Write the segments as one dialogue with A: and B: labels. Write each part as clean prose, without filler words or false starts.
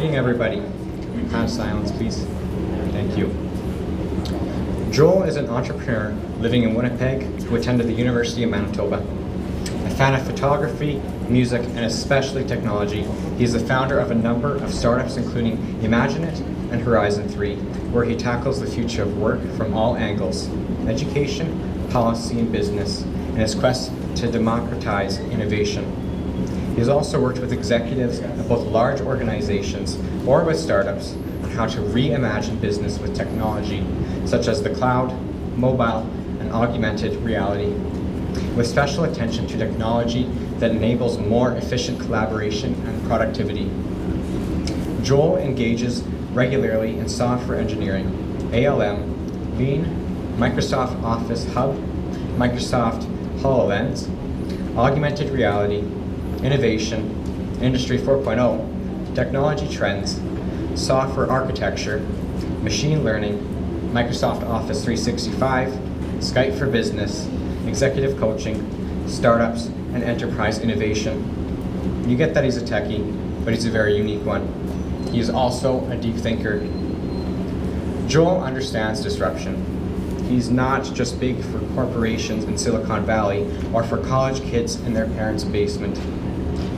A: evening, everybody. Have silence, please. Thank you. Joel is an entrepreneur living in Winnipeg who attended the University of Manitoba. A fan of photography, music, and especially technology, he is the founder of a number of startups including Imagine It and Horizon 3, where he tackles the future of work from all angles: education, policy, and business, in his quest to democratize innovation. He has also worked with executives of both large organizations or with startups on how to reimagine business with technology, such as the cloud, mobile, and augmented reality, with special attention to technology that enables more efficient collaboration and productivity. Joel engages regularly in software engineering, ALM, Lean, Microsoft Office Hub, Microsoft HoloLens, augmented reality, innovation, Industry 4.0, technology trends, software architecture, machine learning, Microsoft Office 365, Skype for Business, executive coaching, startups, and enterprise innovation. You get that he's a techie, but he's a very unique one. He is also a deep thinker. Joel understands disruption. He's not just big for corporations in Silicon Valley or for college kids in their parents' basement.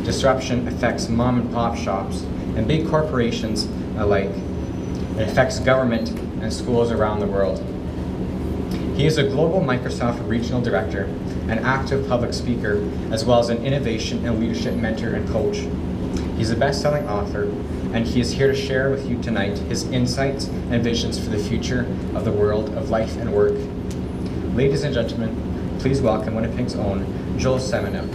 A: Disruption affects mom and pop shops and big corporations alike. It affects government and schools around the world. He is a global Microsoft regional director, an active public speaker, as well as an innovation and leadership mentor and coach. He's a best-selling author, and he is here to share with you tonight his insights and visions for the future of the world of life and work. Ladies and gentlemen, please welcome Winnipeg's own Joel Semeniuk.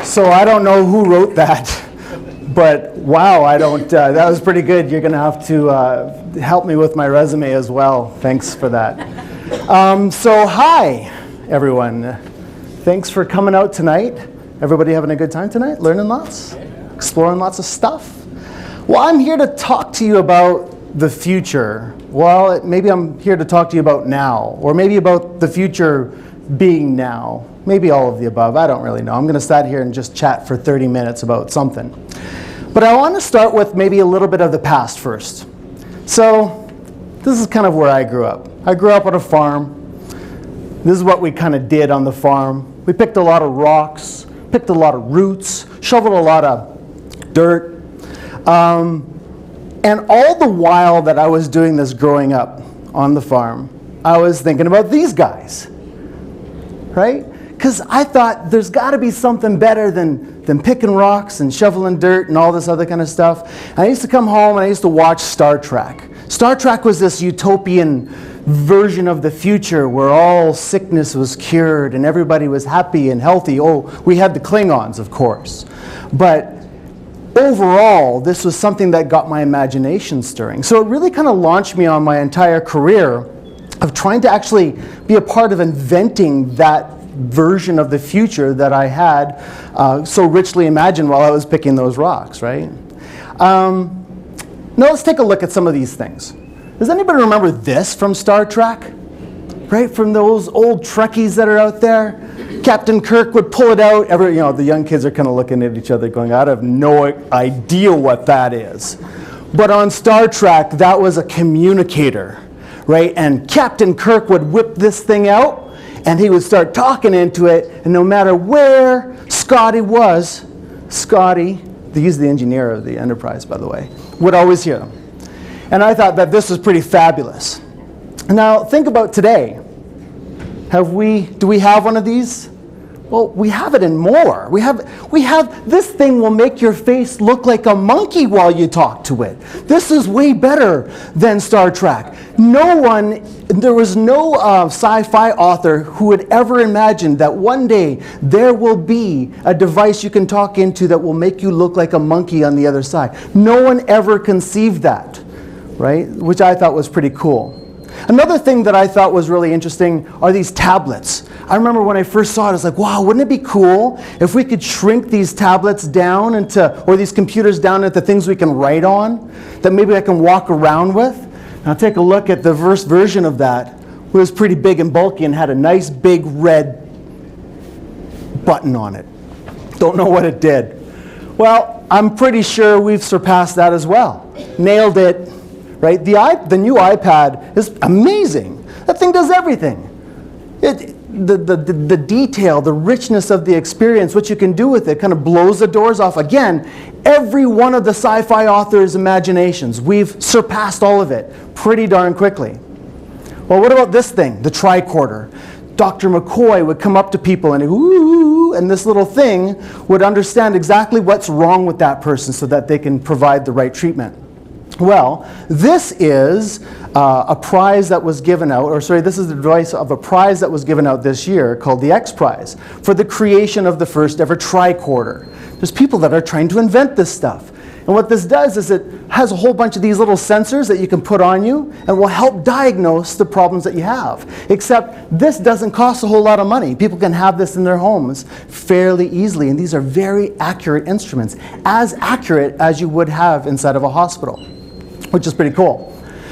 B: So I don't know who wrote that, but wow, that was pretty good. You're gonna have to help me with my resume as well. Thanks for that. So hi, everyone. Thanks for coming out tonight. Everybody having a good time tonight? Learning lots? Exploring lots of stuff? Well, I'm here to talk to you about the future. Well, maybe I'm here to talk to you about now, or maybe about the future being now. Maybe all of the above, I don't really know. I'm gonna sit here and just chat for 30 minutes about something. But I wanna start with maybe a little bit of the past first. So, this is kind of where I grew up. I grew up on a farm. This is what we kind of did on the farm. We picked a lot of rocks, picked a lot of roots, shoveled a lot of dirt. And all the while that I was doing this growing up on the farm, I was thinking about these guys, right? Because I thought there's got to be something better than picking rocks and shoveling dirt and all this other kind of stuff. And I used to come home and I used to watch Star Trek. Star Trek was this utopian version of the future where all sickness was cured and everybody was happy and healthy. Oh, we had the Klingons, of course. But overall, this was something that got my imagination stirring. So it really kind of launched me on my entire career of trying to actually be a part of inventing that version of the future that I had so richly imagined while I was picking those rocks, right? Now let's take a look at some of these things. Does anybody remember this from Star Trek? Right, from those old Trekkies that are out there? Captain Kirk would pull it out. The young kids are kind of looking at each other going, I have no idea what that is. But on Star Trek, that was a communicator, right? And Captain Kirk would whip this thing out, and he would start talking into it, and no matter where Scotty was, he's the engineer of the Enterprise, by the way, would always hear them. And I thought that this was pretty fabulous. Now, think about today. Do we have one of these? Well, we have it in more. We have this thing will make your face look like a monkey while you talk to it. This is way better than Star Trek. There was no sci-fi author who would ever imagine that one day there will be a device you can talk into that will make you look like a monkey on the other side. No one ever conceived that, right? Which I thought was pretty cool. Another thing that I thought was really interesting are these tablets. I remember when I first saw it, I was like, wow, wouldn't it be cool if we could shrink these tablets down or these computers down into things we can write on, that maybe I can walk around with? Now take a look at the first version of that. It was pretty big and bulky and had a nice big red button on it. Don't know what it did. Well, I'm pretty sure we've surpassed that as well. Nailed it, right? The new iPad is amazing. That thing does everything. The detail, the richness of the experience, what you can do with it kind of blows the doors off. Again, every one of the sci-fi authors' imaginations, we've surpassed all of it pretty darn quickly. Well, what about this thing, the tricorder? Dr. McCoy would come up to people and ooh, and this little thing would understand exactly what's wrong with that person so that they can provide the right treatment. Well, this is a prize that was given out, or sorry, this is the device of a prize that was given out this year called the X Prize for the creation of the first ever tricorder. There's people that are trying to invent this stuff. And what this does is it has a whole bunch of these little sensors that you can put on you and will help diagnose the problems that you have. Except this doesn't cost a whole lot of money. People can have this in their homes fairly easily, and these are very accurate instruments, as accurate as you would have inside of a hospital, which is pretty cool.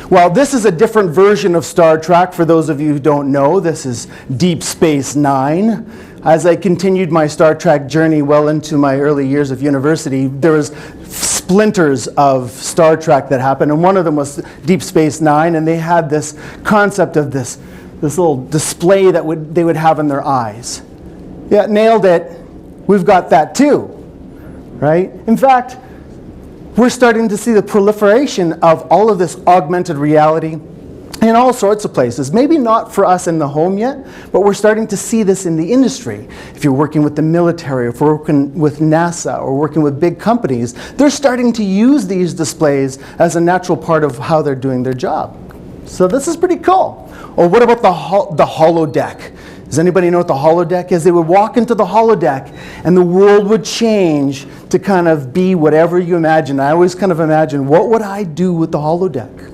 B: Well, this is a different version of Star Trek. For those of you who don't know, this is Deep Space Nine. As I continued my Star Trek journey well into my early years of university, there was splinters of Star Trek that happened, and one of them was Deep Space Nine, and they had this concept of this little display that they would have in their eyes. Yeah, nailed it. We've got that too, right? In fact, we're starting to see the proliferation of all of this augmented reality in all sorts of places. Maybe not for us in the home yet, but we're starting to see this in the industry. If you're working with the military, if we're working with NASA, or working with big companies, they're starting to use these displays as a natural part of how they're doing their job. So this is pretty cool. Or what about the holodeck? Does anybody know what the holodeck is? They would walk into the holodeck and the world would change to kind of be whatever you imagine. I always kind of imagine, what would I do with the holodeck?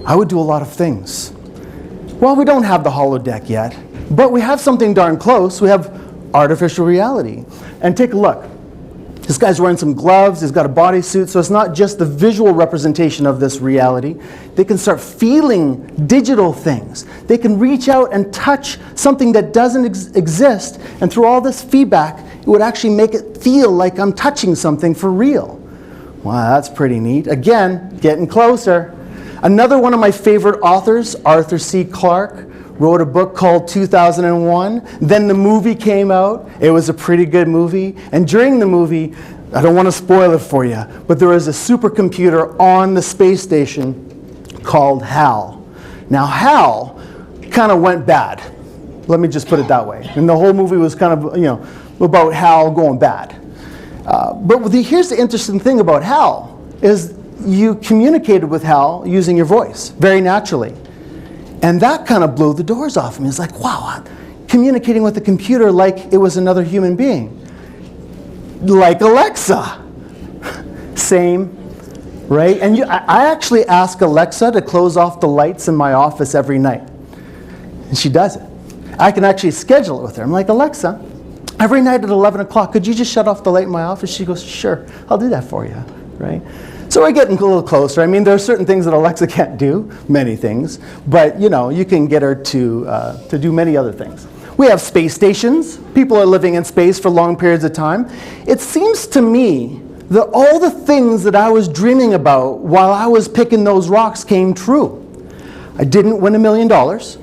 B: I would do a lot of things. Well, we don't have the holodeck yet, but we have something darn close. We have artificial reality. And take a look. This guy's wearing some gloves, he's got a bodysuit, so it's not just the visual representation of this reality. They can start feeling digital things. They can reach out and touch something that doesn't exist, and through all this feedback, it would actually make it feel like I'm touching something for real. Wow, that's pretty neat. Again, getting closer. Another one of my favorite authors, Arthur C. Clarke, wrote a book called 2001. Then the movie came out. It was a pretty good movie. And during the movie, I don't want to spoil it for you, but there was a supercomputer on the space station called HAL. Now HAL kind of went bad. Let me just put it that way. And the whole movie was kind of, about HAL going bad. But here's the interesting thing about HAL is you communicated with HAL using your voice very naturally. And that kind of blew the doors off me. It's like, wow, communicating with a computer like it was another human being. Like Alexa. Same, right? And I actually ask Alexa to close off the lights in my office every night. And she does it. I can actually schedule it with her. I'm like, Alexa, every night at 11 o'clock, could you just shut off the light in my office? She goes, sure, I'll do that for you, right? So we're getting a little closer. I mean, there are certain things that Alexa can't do, many things, but you can get her to do many other things. We have space stations. People are living in space for long periods of time. It seems to me that all the things that I was dreaming about while I was picking those rocks came true. I didn't win $1 million,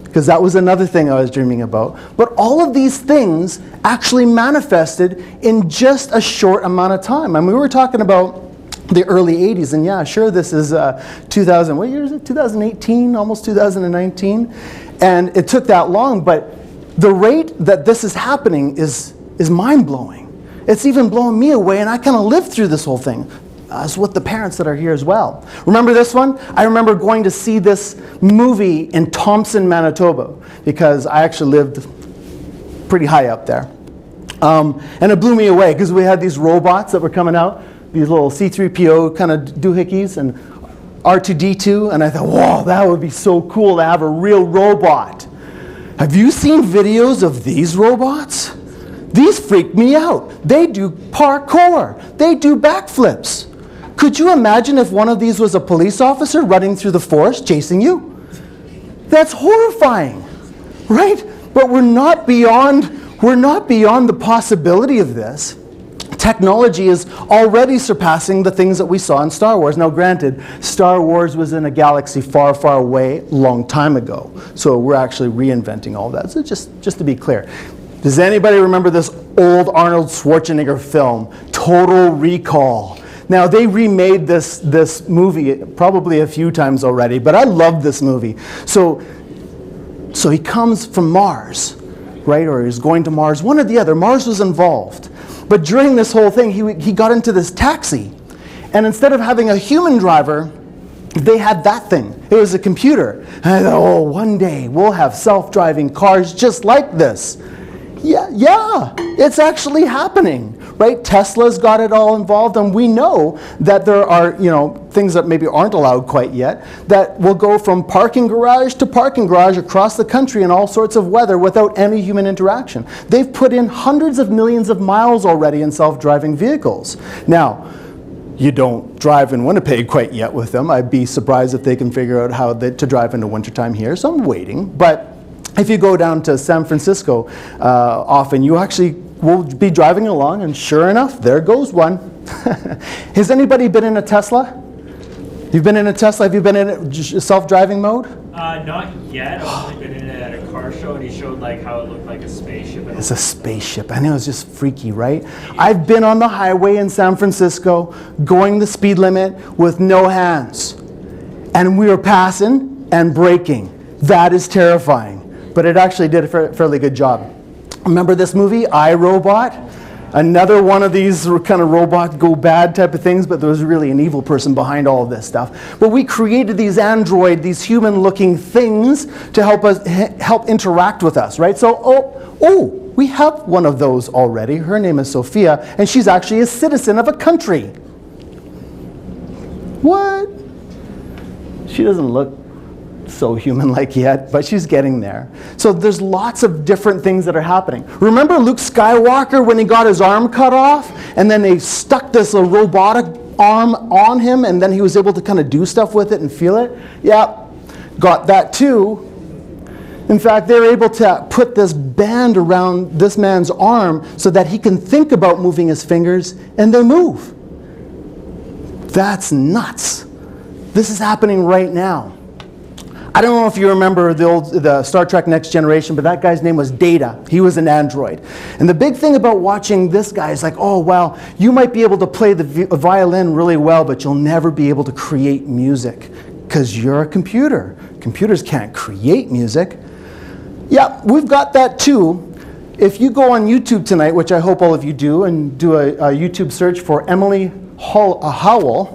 B: because that was another thing I was dreaming about. But all of these things actually manifested in just a short amount of time. I mean, we were talking about the early 80s, and yeah, sure, this is 2000, what year is it? 2018, almost 2019. And it took that long, but the rate that this is happening is mind-blowing. It's even blowing me away, and I kind of lived through this whole thing. As with the parents that are here as well. Remember this one? I remember going to see this movie in Thompson, Manitoba, because I actually lived pretty high up there. And it blew me away, because we had these robots that were coming out, these little C-3PO kind of doohickeys, and R2-D2, and I thought, whoa, that would be so cool to have a real robot. Have you seen videos of these robots? These freak me out. They do parkour. They do backflips. Could you imagine if one of these was a police officer running through the forest chasing you? That's horrifying, right? But we're not beyond we're not beyond the possibility of this. Technology is already surpassing the things that we saw in Star Wars. Now granted, Star Wars was in a galaxy far, far away, long time ago. So we're actually reinventing all that. So just to be clear, does anybody remember this old Arnold Schwarzenegger film, Total Recall? Now they remade this movie probably a few times already, but I love this movie. So he comes from Mars, right? Or he's going to Mars, one or the other. Mars was involved. But during this whole thing, he got into this taxi. And instead of having a human driver, they had that thing. It was a computer. And I thought, oh, one day we'll have self-driving cars just like this. Yeah, it's actually happening, right? Tesla's got it all involved, and we know that there are, things that maybe aren't allowed quite yet, that will go from parking garage to parking garage across the country in all sorts of weather without any human interaction. They've put in hundreds of millions of miles already in self-driving vehicles. Now, you don't drive in Winnipeg quite yet with them. I'd be surprised if they can figure out how to drive in the wintertime here, so I'm waiting. But if you go down to San Francisco, often you actually will be driving along, and sure enough, there goes one. Has anybody been in a Tesla? You've been in a Tesla? Have you been in self-driving mode?
C: Not yet. I've only been in it at a car show, and he showed like how it looked like a spaceship.
B: It's a spaceship. I know, it's just freaky, right? I've been on the highway in San Francisco, going the speed limit with no hands. And we were passing and braking. That is terrifying. But it actually did a fairly good job. Remember this movie, I, Robot? Another one of these kind of robot go bad type of things, but there was really an evil person behind all of this stuff. But we created these android, these human-looking things to help interact with us, right? So, we have one of those already. Her name is Sophia, and she's actually a citizen of a country. What? She doesn't look so human-like yet, but she's getting there. So there's lots of different things that are happening. Remember Luke Skywalker when he got his arm cut off, and then they stuck this robotic arm on him, and then he was able to kind of do stuff with it and feel it? Yeah, got that too. In fact, they're able to put this band around this man's arm so that he can think about moving his fingers, and they move. That's nuts. This is happening right now. I don't know if you remember the Star Trek Next Generation, but that guy's name was Data. He was an android. And the big thing about watching this guy is like, oh, well, you might be able to play the violin really well, but you'll never be able to create music because you're a computer. Computers can't create music. Yeah, we've got that too. If you go on YouTube tonight, which I hope all of you do, and do a YouTube search for Emily Howell,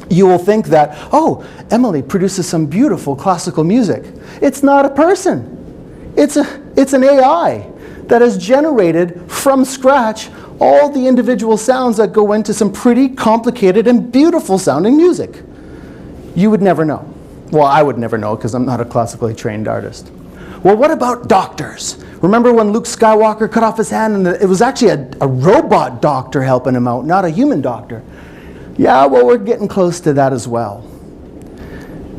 B: you will think that, oh, Emily produces some beautiful classical music. It's not a person. It's an AI that has generated from scratch all the individual sounds that go into some pretty complicated and beautiful sounding music. You would never know. Well, I would never know because I'm not a classically trained artist. Well, what about doctors? Remember when Luke Skywalker cut off his hand and it was actually a robot doctor helping him out, not a human doctor? Yeah, well, we're getting close to that as well.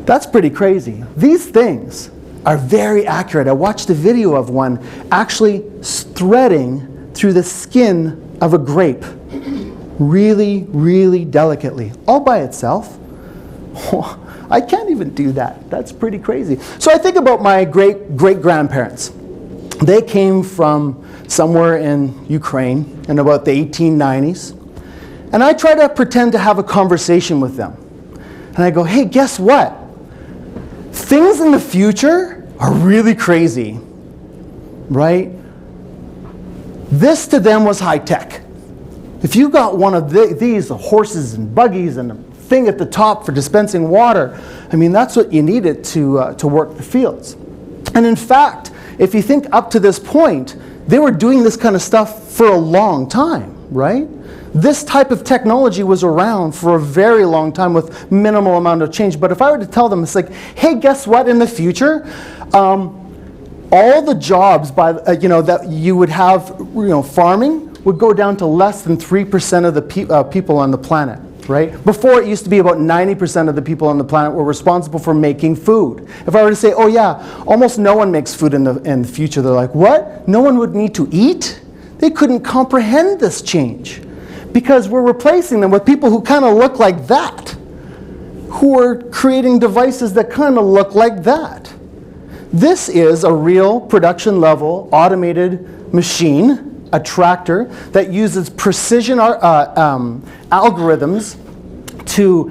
B: That's pretty crazy. These things are very accurate. I watched a video of one actually threading through the skin of a grape really, really delicately, all by itself. I can't even do that. That's pretty crazy. So I think about my great-grandparents. They came from somewhere in Ukraine in about the 1890s. And I try to pretend to have a conversation with them. And I go, hey, guess what? Things in the future are really crazy, right? This to them was high tech. If you got one of these, the horses and buggies and a thing at the top for dispensing water, I mean, that's what you needed to work the fields. And in fact, if you think up to this point, they were doing this kind of stuff for a long time, right? This type of technology was around for a very long time with minimal amount of change. But if I were to tell them, it's like, hey, guess what? In the future, all the jobs that you would have, farming would go down to less than 3% of the people on the planet. right? Before, it used to be about 90% of the people on the planet were responsible for making food. If I were to say, oh yeah, almost no one makes food in the future, they're like, what? No one would need to eat? They couldn't comprehend this change, because we're replacing them with people who kind of look like that, who are creating devices that kind of look like that. This is a real production level automated machine, a tractor that uses precision algorithms to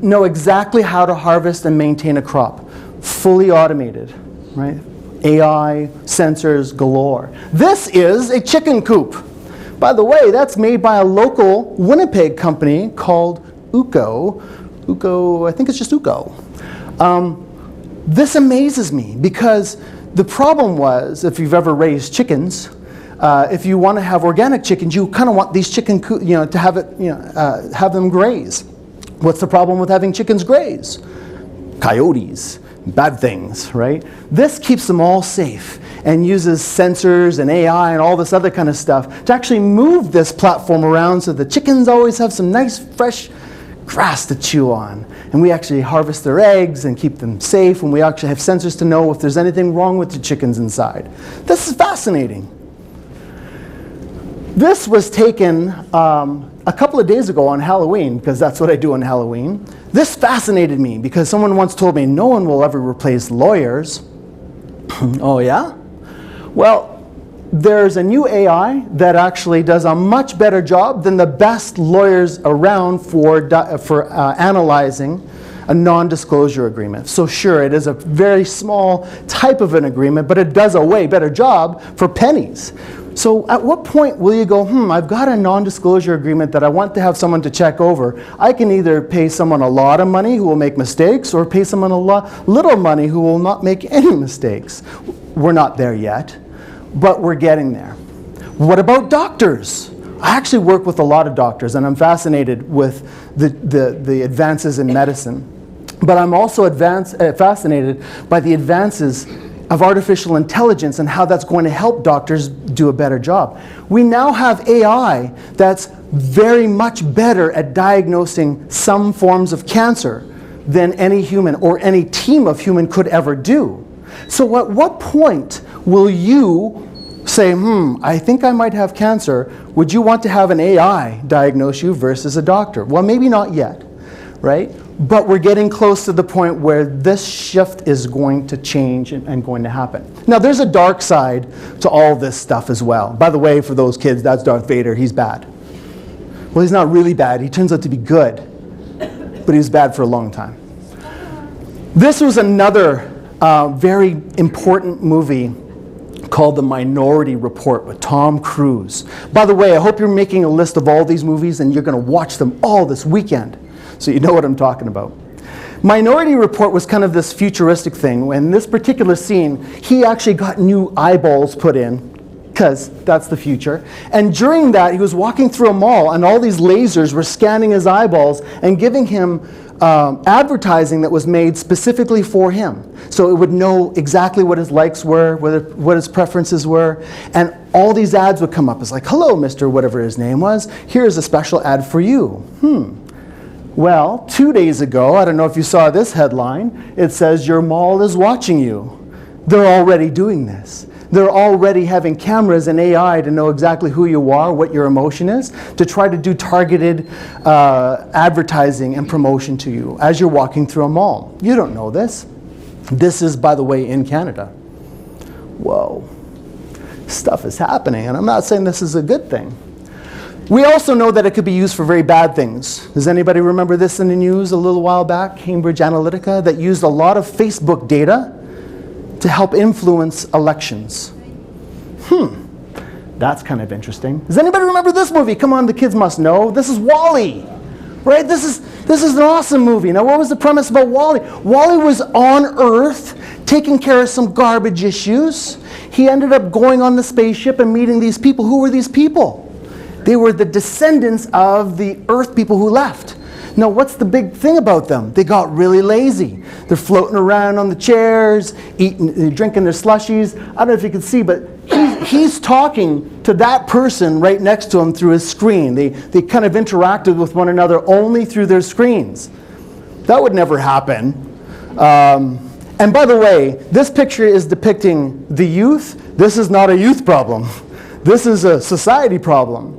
B: know exactly how to harvest and maintain a crop. Fully automated, right? AI, sensors galore. This is a chicken coop. By the way, that's made by a local Winnipeg company called Uko. I think it's just Uko. This amazes me, because the problem was, if you've ever raised chickens, if you want to have organic chickens, you kind of want these chicken, to have it, have them graze. What's the problem with having chickens graze? Coyotes, bad things, right? This keeps them all safe and uses sensors and AI and all this other kind of stuff to actually move this platform around so the chickens always have some nice fresh grass to chew on. And we actually harvest their eggs and keep them safe, and we actually have sensors to know if there's anything wrong with the chickens inside. This is fascinating. This was taken a couple of days ago on Halloween, because that's what I do on Halloween. This fascinated me because someone once told me no one will ever replace lawyers. Oh yeah? Well, there's a new AI that actually does a much better job than the best lawyers around for analyzing a non-disclosure agreement. So sure, it is a very small type of an agreement, but it does a way better job for pennies. So at what point will you go, I've got a non-disclosure agreement that I want to have someone to check over. I can either pay someone a lot of money who will make mistakes, or pay someone little money who will not make any mistakes. We're not there yet, but we're getting there. What about doctors? I actually work with a lot of doctors, and I'm fascinated with the advances in medicine. But I'm also fascinated by the advances of artificial intelligence and how that's going to help doctors do a better job. We now have AI that's very much better at diagnosing some forms of cancer than any human or any team of human could ever do. So at what point will you say, I think I might have cancer? Would you want to have an AI diagnose you versus a doctor? Well, maybe not yet, right? But we're getting close to the point where this shift is going to change and going to happen. Now, there's a dark side to all this stuff as well. By the way, for those kids, that's Darth Vader. He's bad. Well, he's not really bad. He turns out to be good. But he was bad for a long time. This was another very important movie called The Minority Report with Tom Cruise. By the way, I hope you're making a list of all these movies and you're going to watch them all this weekend, so you know what I'm talking about. Minority Report was kind of this futuristic thing. In this particular scene, he actually got new eyeballs put in, because that's the future. And during that, he was walking through a mall, and all these lasers were scanning his eyeballs and giving him advertising that was made specifically for him. So it would know exactly what his likes were, what his preferences were, and all these ads would come up. It's like, hello, Mr. whatever his name was, here's a special ad for you. Well, 2 days ago, I don't know if you saw this headline, it says your mall is watching you. They're already doing this. They're already having cameras and AI to know exactly who you are, what your emotion is, to try to do targeted advertising and promotion to you as you're walking through a mall. You don't know this. This is, by the way, in Canada. Whoa. Stuff is happening, and I'm not saying this is a good thing. We also know that it could be used for very bad things. Does anybody remember this in the news a little while back? Cambridge Analytica, that used a lot of Facebook data to help influence elections. That's kind of interesting. Does anybody remember this movie? Come on, the kids must know. This is WALL-E, right? This is an awesome movie. Now, what was the premise about WALL-E? WALL-E was on Earth, taking care of some garbage issues. He ended up going on the spaceship and meeting these people. Who were these people? They were the descendants of the Earth people who left. Now, what's the big thing about them? They got really lazy. They're floating around on the chairs, eating, drinking their slushies. I don't know if you can see, but he's talking to that person right next to him through his screen. They kind of interacted with one another only through their screens. That would never happen. And by the way, this picture is depicting the youth. This is not a youth problem. This is a society problem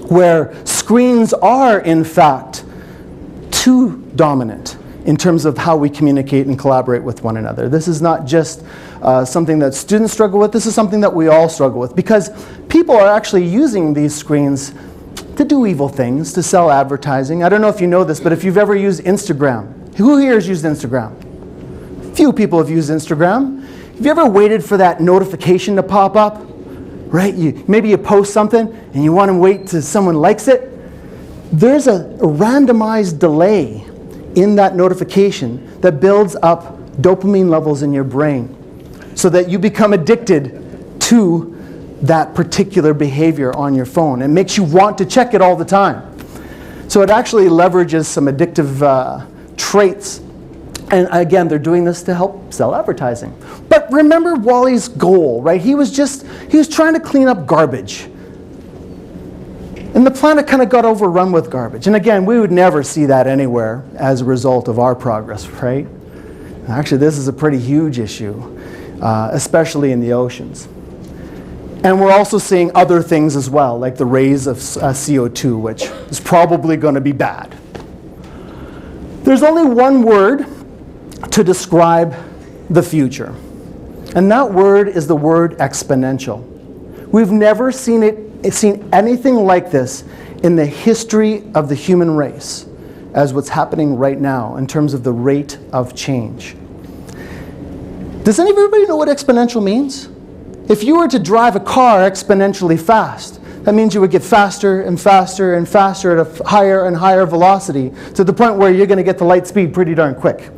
B: where screens are, in fact, too dominant in terms of how we communicate and collaborate with one another. This is not just something that students struggle with. This is something that we all struggle with, because people are actually using these screens to do evil things, to sell advertising. I don't know if you know this, but if you've ever used Instagram, who here has used Instagram? Few people have used Instagram. Have you ever waited for that notification to pop up? Right? Maybe you post something and you want to wait till someone likes it. There's a randomized delay in that notification that builds up dopamine levels in your brain so that you become addicted to that particular behavior on your phone. It makes you want to check it all the time. So it actually leverages some addictive traits. And again, they're doing this to help sell advertising. But remember Wally's goal, right? He was trying to clean up garbage. And the planet kind of got overrun with garbage. And again, we would never see that anywhere as a result of our progress, right? Actually, this is a pretty huge issue, especially in the oceans. And we're also seeing other things as well, like the raise of CO2, which is probably going to be bad. There's only one word to describe the future, and that word is the word exponential. We've never seen anything like this in the history of the human race as what's happening right now in terms of the rate of change. Does anybody know what exponential means? If you were to drive a car exponentially fast, that means you would get faster and faster and faster at a higher and higher velocity to the point where you're going to get to light speed pretty darn quick.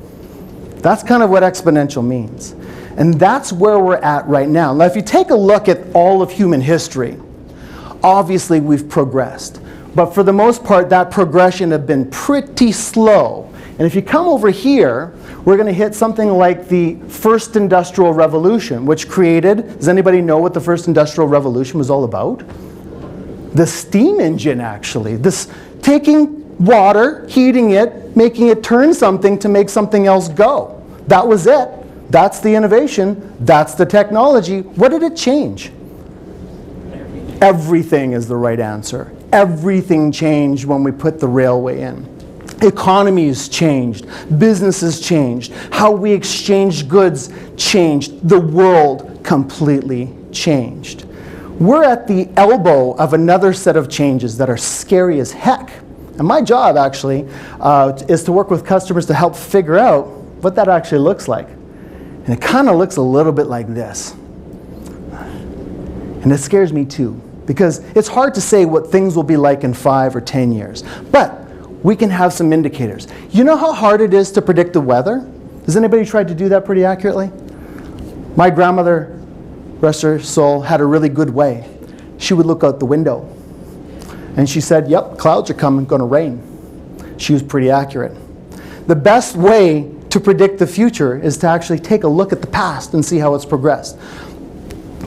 B: That's kind of what exponential means. And that's where we're at right now. Now, if you take a look at all of human history, obviously we've progressed. But for the most part, that progression has been pretty slow. And if you come over here, we're going to hit something like the first industrial revolution, which created, does anybody know what the first industrial revolution was all about? The steam engine, actually. This taking water, heating it, making it turn something to make something else go. That was it. That's the innovation. That's the technology. What did it change? Everything is the right answer. Everything changed when we put the railway in. Economies changed. Businesses changed. How we exchanged goods changed. The world completely changed. We're at the elbow of another set of changes that are scary as heck. And my job, actually, is to work with customers to help figure out what that actually looks like. And it kind of looks a little bit like this. And it scares me too, because it's hard to say what things will be like in 5 or 10 years. But we can have some indicators. You know how hard it is to predict the weather? Has anybody tried to do that pretty accurately? My grandmother, rest her soul, had a really good way. She would look out the window and she said, yep, clouds are coming, going to rain. She was pretty accurate. The best way to predict the future is to actually take a look at the past and see how it's progressed,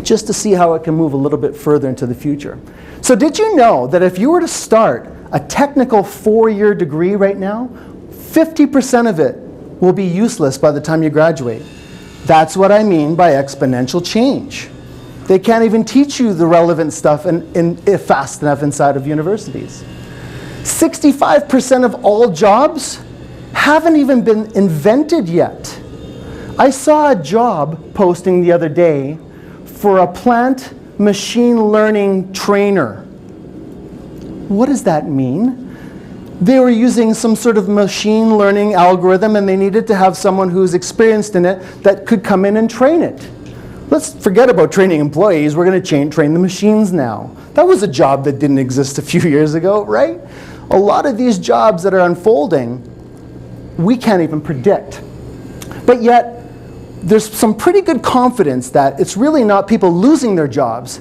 B: just to see how it can move a little bit further into the future. So did you know that if you were to start a technical 4-year degree right now, 50% of it will be useless by the time you graduate? That's what I mean by exponential change. They can't even teach you the relevant stuff if fast enough inside of universities. 65% of all jobs haven't even been invented yet. I saw a job posting the other day for a plant machine learning trainer. What does that mean? They were using some sort of machine learning algorithm and they needed to have someone who's experienced in it that could come in and train it. Let's forget about training employees. We're going to train the machines now. That was a job that didn't exist a few years ago, right? A lot of these jobs that are unfolding, we can't even predict. But yet, there's some pretty good confidence that it's really not people losing their jobs,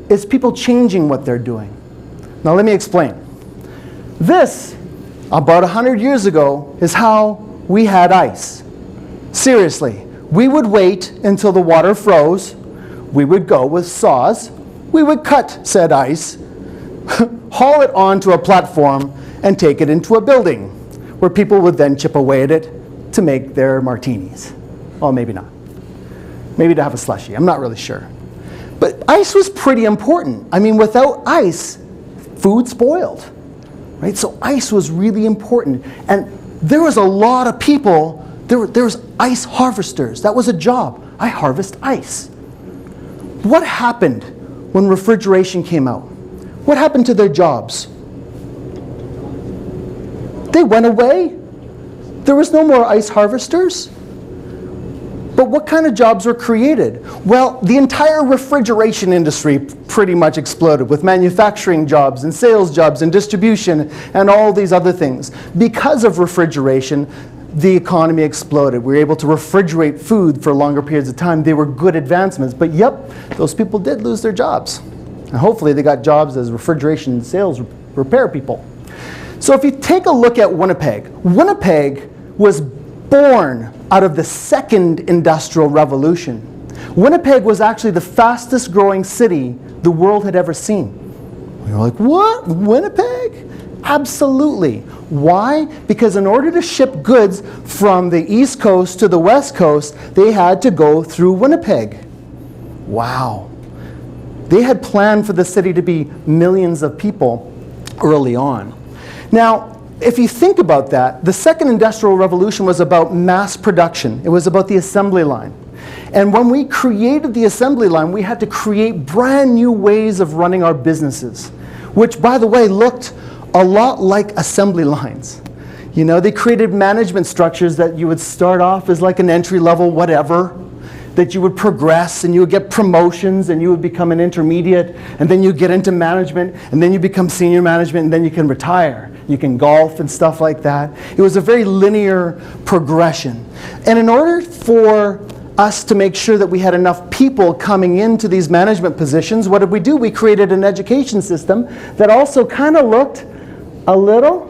B: it's people changing what they're doing. Now let me explain. This, about 100 years ago, is how we had ice. Seriously, we would wait until the water froze, we would go with saws, we would cut said ice, haul it onto a platform, and take it into a building, where people would then chip away at it to make their martinis. Well, maybe not. Maybe to have a slushie, I'm not really sure. But ice was pretty important. I mean, without ice, food spoiled, right? So ice was really important. And there was a lot of people, there was ice harvesters. That was a job. I harvest ice. What happened when refrigeration came out? What happened to their jobs? They went away. There was no more ice harvesters. But what kind of jobs were created? Well, the entire refrigeration industry pretty much exploded, with manufacturing jobs and sales jobs and distribution and all these other things. Because of refrigeration, the economy exploded. We were able to refrigerate food for longer periods of time. They were good advancements. But yep, those people did lose their jobs. And hopefully they got jobs as refrigeration sales repair people. So if you take a look at Winnipeg, Winnipeg was born out of the second industrial revolution. Winnipeg was actually the fastest growing city the world had ever seen. We were like, what? Winnipeg? Absolutely. Why? Because in order to ship goods from the East Coast to the West Coast, they had to go through Winnipeg. Wow. They had planned for the city to be millions of people early on. Now, if you think about that, the second industrial revolution was about mass production. It was about the assembly line. And when we created the assembly line, we had to create brand new ways of running our businesses, which, by the way, looked a lot like assembly lines. You know, they created management structures that you would start off as like an entry-level whatever, that you would progress and you would get promotions and you would become an intermediate, and then you get into management, and then you become senior management, and then you can retire. You can golf and stuff like that. It was a very linear progression. And in order for us to make sure that we had enough people coming into these management positions, what did we do? We created an education system that also kind of looked a little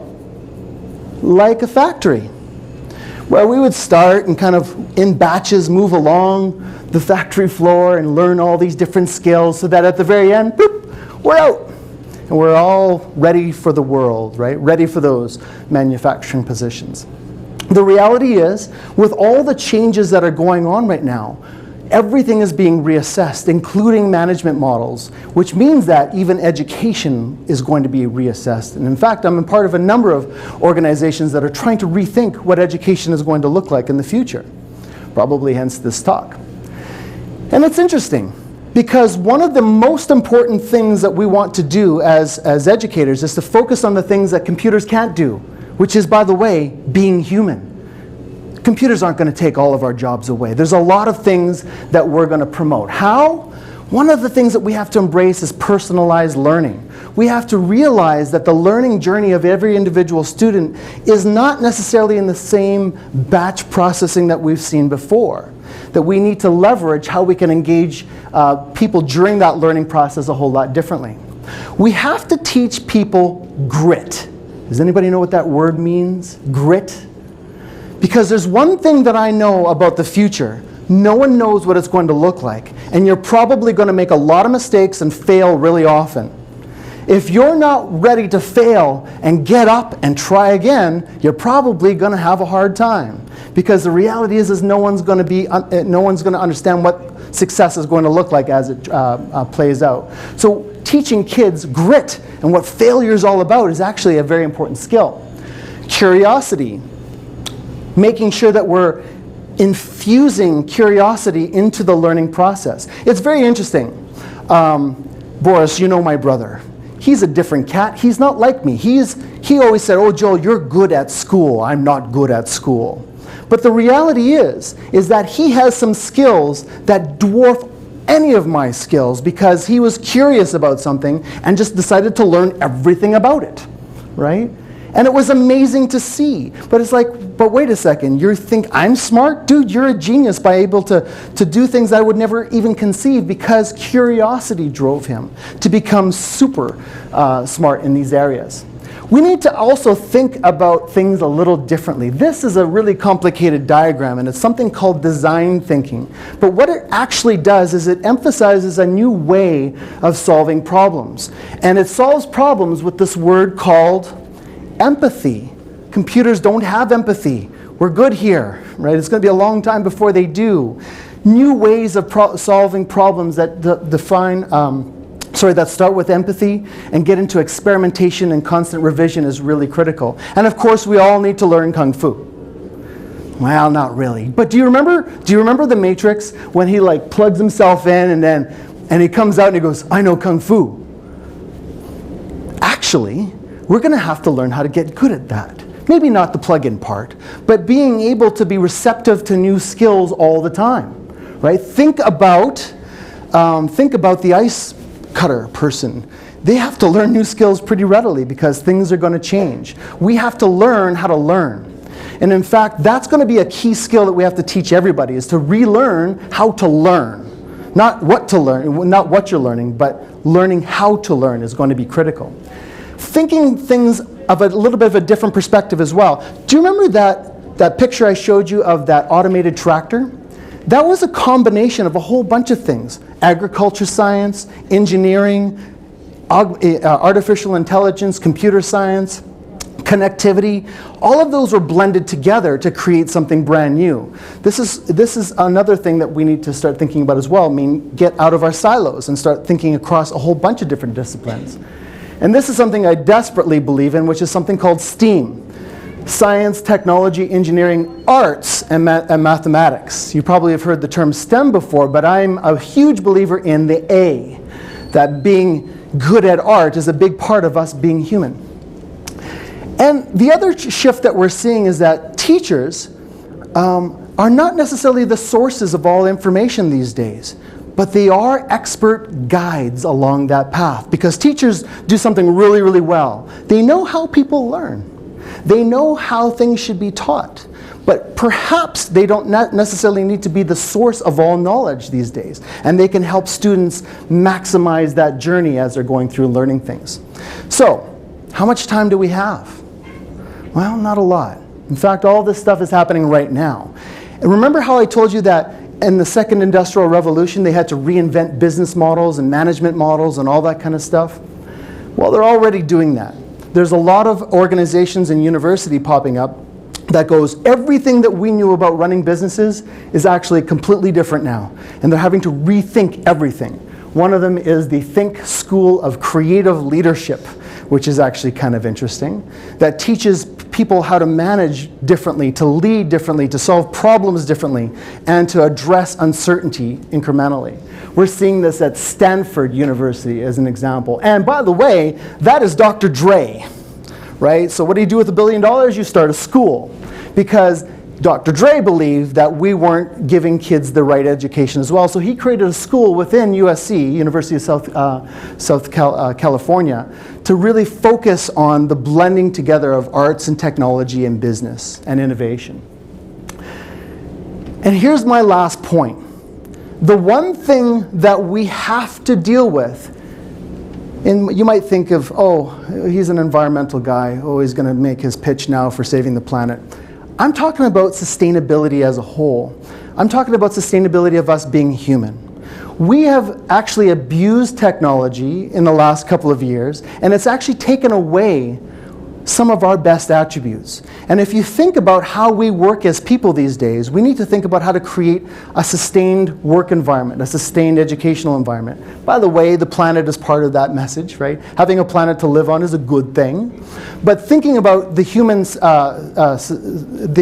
B: like a factory, where we would start and kind of in batches move along the factory floor and learn all these different skills, so that at the very end, boop, we're out. And we're all ready for the world, right? Ready for those manufacturing positions. The reality is, with all the changes that are going on right now, everything is being reassessed, including management models, which means that even education is going to be reassessed. And in fact, I'm a part of a number of organizations that are trying to rethink what education is going to look like in the future, probably hence this talk. And it's interesting, because one of the most important things that we want to do as educators is to focus on the things that computers can't do, which is, by the way, being human. Computers aren't going to take all of our jobs away. There's a lot of things that we're going to promote. How? One of the things that we have to embrace is personalized learning. We have to realize that the learning journey of every individual student is not necessarily in the same batch processing that we've seen before. That we need to leverage how we can engage people during that learning process a whole lot differently. We have to teach people grit. Does anybody know what that word means? Grit? Because there's one thing that I know about the future. No one knows what it's going to look like. And you're probably going to make a lot of mistakes and fail really often. If you're not ready to fail and get up and try again, you're probably going to have a hard time. Because the reality is no one's going to understand what success is going to look like as it plays out. So teaching kids grit and what failure is all about is actually a very important skill. Curiosity. Making sure that we're infusing curiosity into the learning process. It's very interesting. Boris, you know my brother. He's a different cat. He's not like me. He always said, oh, Joel, you're good at school. I'm not good at school. But the reality is that he has some skills that dwarf any of my skills because he was curious about something and just decided to learn everything about it, right? And it was amazing to see. But it's like, but wait a second, you think I'm smart? Dude, you're a genius by able to do things I would never even conceive because curiosity drove him to become super smart in these areas. We need to also think about things a little differently. This is a really complicated diagram, and it's something called design thinking. But what it actually does is it emphasizes a new way of solving problems. And it solves problems with this word called empathy. Computers don't have empathy. We're good here, right? It's going to be a long time before they do. New ways of solving problems that that start with empathy and get into experimentation and constant revision is really critical. And of course, we all need to learn Kung Fu. Well, not really. But do you remember the Matrix when he like plugs himself in and he comes out and he goes, I know Kung Fu. Actually, we're going to have to learn how to get good at that. Maybe not the plug-in part, but being able to be receptive to new skills all the time, right? Think about the ice cutter person. They have to learn new skills pretty readily because things are going to change. We have to learn how to learn. And in fact, that's going to be a key skill that we have to teach everybody, is to relearn how to learn. Not what to learn, not what you're learning, but learning how to learn is going to be critical. Thinking things of a little bit of a different perspective as well. Do you remember that picture I showed you of that automated tractor? That was a combination of a whole bunch of things. Agriculture science, engineering, artificial intelligence, computer science, connectivity. All of those were blended together to create something brand new. This is another thing that we need to start thinking about as well. I mean, get out of our silos and start thinking across a whole bunch of different disciplines. And this is something I desperately believe in, which is something called STEAM. Science, technology, engineering, arts, and mathematics. You probably have heard the term STEM before, but I'm a huge believer in the A, that being good at art is a big part of us being human. And the other shift that we're seeing is that teachers are not necessarily the sources of all information these days, but they are expert guides along that path, because teachers do something really, really well. They know how people learn. They know how things should be taught, but perhaps they don't necessarily need to be the source of all knowledge these days, and they can help students maximize that journey as they're going through learning things. So, how much time do we have? Well, not a lot. In fact, all this stuff is happening right now. And remember how I told you that in the Second Industrial Revolution they had to reinvent business models and management models and all that kind of stuff? Well, they're already doing that. There's a lot of organizations and university popping up that goes, everything that we knew about running businesses is actually completely different now. And they're having to rethink everything. One of them is the Think School of Creative Leadership, which is actually kind of interesting, that teaches people how to manage differently, to lead differently, to solve problems differently, and to address uncertainty incrementally. We're seeing this at Stanford University as an example. And by the way, that is Dr. Dre, right? So what do you do with $1 billion? You start a school. Because Dr. Dre believed that we weren't giving kids the right education as well. So he created a school within USC, University of South California, to really focus on the blending together of arts and technology and business and innovation. And here's my last point. The one thing that we have to deal with, and you might think of, oh, he's an environmental guy. Oh, he's going to make his pitch now for saving the planet. I'm talking about sustainability as a whole. I'm talking about sustainability of us being human. We have actually abused technology in the last couple of years, and it's actually taken away some of our best attributes. And if you think about how we work as people these days, we need to think about how to create a sustained work environment, a sustained educational environment. By the way, the planet is part of that message, right? Having a planet to live on is a good thing. But thinking about the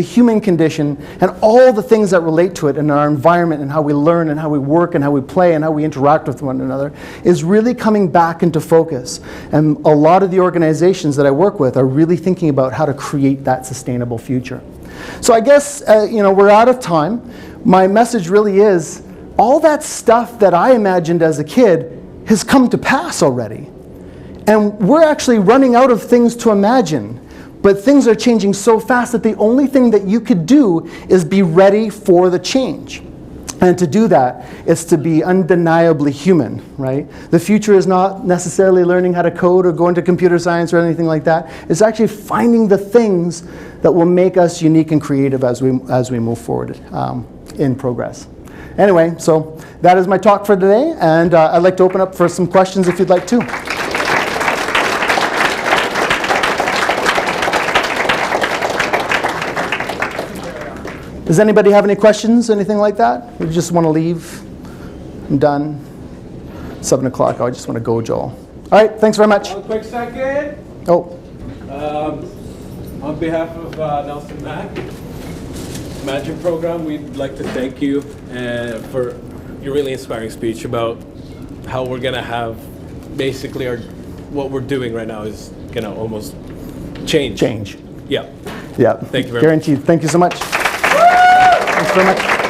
B: human condition and all the things that relate to it in our environment and how we learn and how we work and how we play and how we interact with one another is really coming back into focus. And a lot of the organizations that I work with are really thinking about how to create that sustainable future. So I guess we're out of time. My message really is all that stuff that I imagined as a kid has come to pass already. And we're actually running out of things to imagine. But things are changing so fast that the only thing that you could do is be ready for the change. And to do that, it's to be undeniably human, right? The future is not necessarily learning how to code or go into computer science or anything like that. It's actually finding the things that will make us unique and creative as we move forward in progress. Anyway, so that is my talk for today, and I'd like to open up for some questions if you'd like to. Does anybody have any questions, anything like that? You just want to leave? I'm done. 7 o'clock, I just want to go, Joel. All right, thanks very much.
D: One quick second.
B: Oh.
D: On behalf of Nelson Mack, Imagine Program, we'd like to thank you for your really inspiring speech about how we're going to have basically what we're doing right now is going to almost change.
B: Change.
D: Yeah.
B: Yeah.
D: Thank you very much.
B: Guaranteed. Thank you so much. Thanks very much.